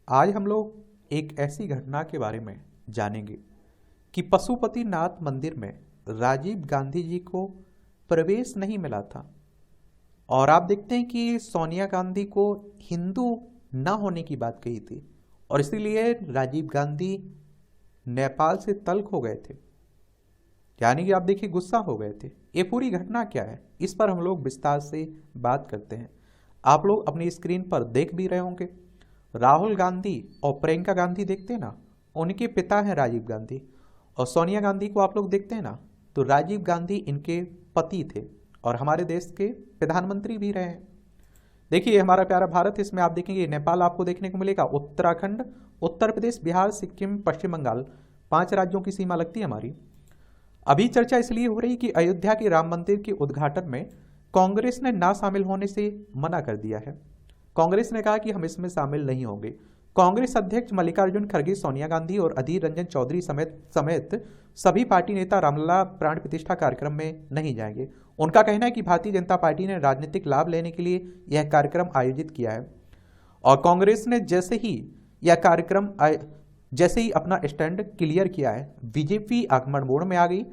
आज हम लोग एक ऐसी घटना के बारे में जानेंगे कि पशुपतिनाथ मंदिर में राजीव गांधी जी को प्रवेश नहीं मिला था। और आप देखते हैं कि सोनिया गांधी को हिंदू ना होने की बात कही थी और इसीलिए राजीव गांधी नेपाल से तल्ख हो गए थे, यानी कि आप देखिए गुस्सा हो गए थे। ये पूरी घटना क्या है, इस पर हम लोग विस्तार से बात करते हैं। आप लोग अपनी स्क्रीन पर देख भी रहे होंगे, राहुल गांधी और प्रियंका गांधी देखते हैं ना, उनके पिता हैं राजीव गांधी। और सोनिया गांधी को आप लोग देखते हैं ना, तो राजीव गांधी इनके पति थे और हमारे देश के प्रधानमंत्री भी रहे हैं। देखिए हमारा प्यारा भारत, इसमें आप देखेंगे नेपाल आपको देखने को मिलेगा, उत्तराखंड, उत्तर प्रदेश, बिहार, सिक्किम, पश्चिम बंगाल, 5 राज्यों की सीमा लगती है हमारी। अभी चर्चा इसलिए हो रही कि अयोध्या के राम मंदिर के उद्घाटन में कांग्रेस ने ना शामिल होने से मना कर दिया है। कांग्रेस ने कहा कि हम इसमें शामिल नहीं होंगे। कांग्रेस अध्यक्ष मल्लिकार्जुन खड़गे, सोनिया गांधी और अधीर रंजन चौधरी समेत सभी पार्टी नेता रामलला प्राण प्रतिष्ठा कार्यक्रम में नहीं जाएंगे। उनका कहना है कि भारतीय जनता पार्टी ने राजनीतिक लाभ लेने के लिए यह कार्यक्रम आयोजित किया है और कांग्रेस ने जैसे ही अपना स्टैंड क्लियर किया है, बीजेपी आक्रमण मोड में आ गई।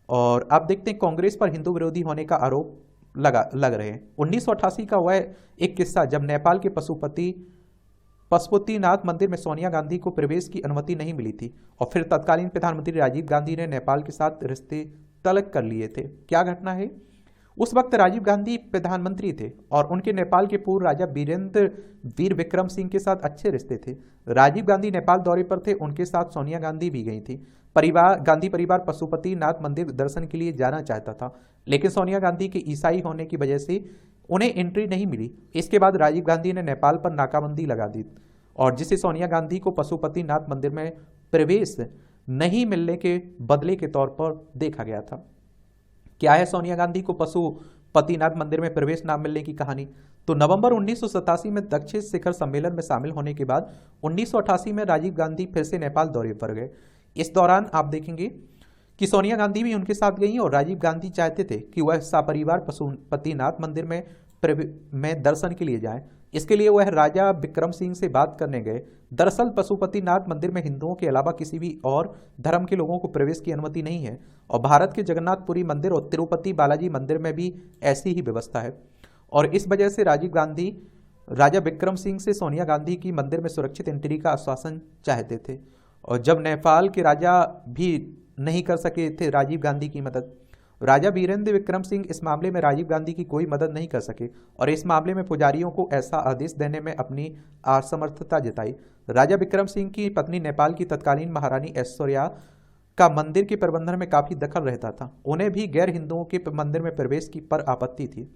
और आप देखते हैं कांग्रेस पर हिंदू विरोधी होने का आरोप लग रहे हैं। 1988 का वह एक किस्सा, जब नेपाल के पशुपतिनाथ मंदिर में सोनिया गांधी को प्रवेश की अनुमति नहीं मिली थी और फिर तत्कालीन प्रधानमंत्री राजीव गांधी ने नेपाल के साथ रिश्ते तल्ख कर लिए थे। क्या घटना है, उस वक्त राजीव गांधी प्रधानमंत्री थे और उनके नेपाल के पूर्व राजा वीर विक्रम सिंह के साथ अच्छे रिश्ते थे। राजीव गांधी नेपाल दौरे पर थे, उनके साथ सोनिया गांधी भी गई थी। गांधी परिवार पशुपतिनाथ मंदिर दर्शन के लिए जाना चाहता था, लेकिन सोनिया गांधी के ईसाई होने की वजह से उन्हें एंट्री नहीं मिली। इसके बाद राजीव गांधी ने नेपाल पर नाकाबंदी लगा दी और जिसे सोनिया गांधी को पशुपतिनाथ मंदिर में प्रवेश नहीं मिलने के बदले के तौर पर देखा गया था। क्या है सोनिया गांधी को पशुपतिनाथ मंदिर में प्रवेश न मिलने की कहानी? तो नवंबर 1987 में दक्षिण शिखर सम्मेलन में शामिल होने के बाद 1988 में राजीव गांधी फिर से नेपाल दौरे पर गए। इस दौरान आप देखेंगे कि सोनिया गांधी भी उनके साथ गई और राजीव गांधी चाहते थे कि वह सपरिवार पशुपतिनाथ मंदिर में दर्शन के लिए जाएं। इसके लिए वह राजा विक्रम सिंह से बात करने गए। दरअसल पशुपतिनाथ मंदिर में हिंदुओं के अलावा किसी भी और धर्म के लोगों को प्रवेश की अनुमति नहीं है और भारत के जगन्नाथपुरी मंदिर और तिरुपति बालाजी मंदिर में भी ऐसी ही व्यवस्था है। और इस वजह से राजीव गांधी राजा विक्रम सिंह से सोनिया गांधी की मंदिर में सुरक्षित एंट्री का आश्वासन चाहते थे। और जब नेपाल के राजा भी नहीं कर सके थे राजीव गांधी की मदद, राजा वीरेंद्र विक्रम सिंह इस मामले में राजीव गांधी की कोई मदद नहीं कर सके और इस मामले में पुजारियों को ऐसा आदेश देने में अपनी असमर्थता जताई। राजा विक्रम सिंह की पत्नी नेपाल की तत्कालीन महारानी ऐश्वर्या का मंदिर के प्रबंधन में काफी दखल रहता था। उन्हें भी गैर हिंदुओं के मंदिर में प्रवेश की पर आपत्ति थी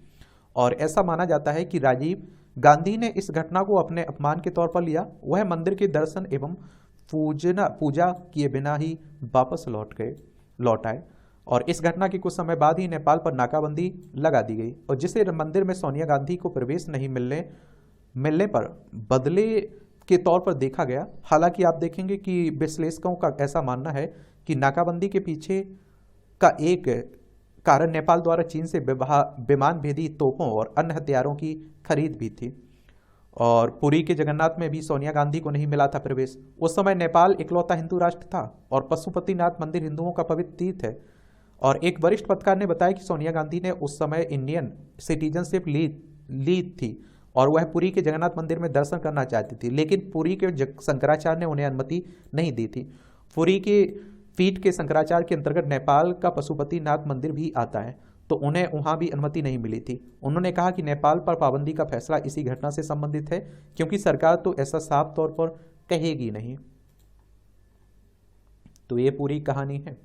और ऐसा माना जाता है कि राजीव गांधी ने इस घटना को अपने अपमान के तौर पर लिया। वह मंदिर के दर्शन एवं पूजा किए बिना ही वापस लौट आए और इस घटना के कुछ समय बाद ही नेपाल पर नाकाबंदी लगा दी गई और जिसे मंदिर में सोनिया गांधी को प्रवेश नहीं मिलने पर बदले के तौर पर देखा गया। हालांकि आप देखेंगे कि विश्लेषकों का ऐसा मानना है कि नाकाबंदी के पीछे का एक कारण नेपाल द्वारा चीन से विमान भेदी तोपों और अन्य हथियारों की खरीद भी थी। और पुरी के जगन्नाथ में भी सोनिया गांधी को नहीं मिला था प्रवेश। उस समय नेपाल इकलौता हिंदू राष्ट्र था और पशुपतिनाथ मंदिर हिंदुओं का पवित्र तीर्थ है। और एक वरिष्ठ पत्रकार ने बताया कि सोनिया गांधी ने उस समय इंडियन सिटीजनशिप ली थी और वह पुरी के जगन्नाथ मंदिर में दर्शन करना चाहती थी, लेकिन पुरी के शंकराचार्य ने उन्हें अनुमति नहीं दी थी। पुरी के पीठ के शंकराचार्य के अंतर्गत नेपाल का पशुपतिनाथ मंदिर भी आता है, तो उन्हें वहां भी अनुमति नहीं मिली थी। उन्होंने कहा कि नेपाल पर पाबंदी का फैसला इसी घटना से संबंधित है, क्योंकि सरकार तो ऐसा साफ तौर पर कहेगी नहीं। तो ये पूरी कहानी है।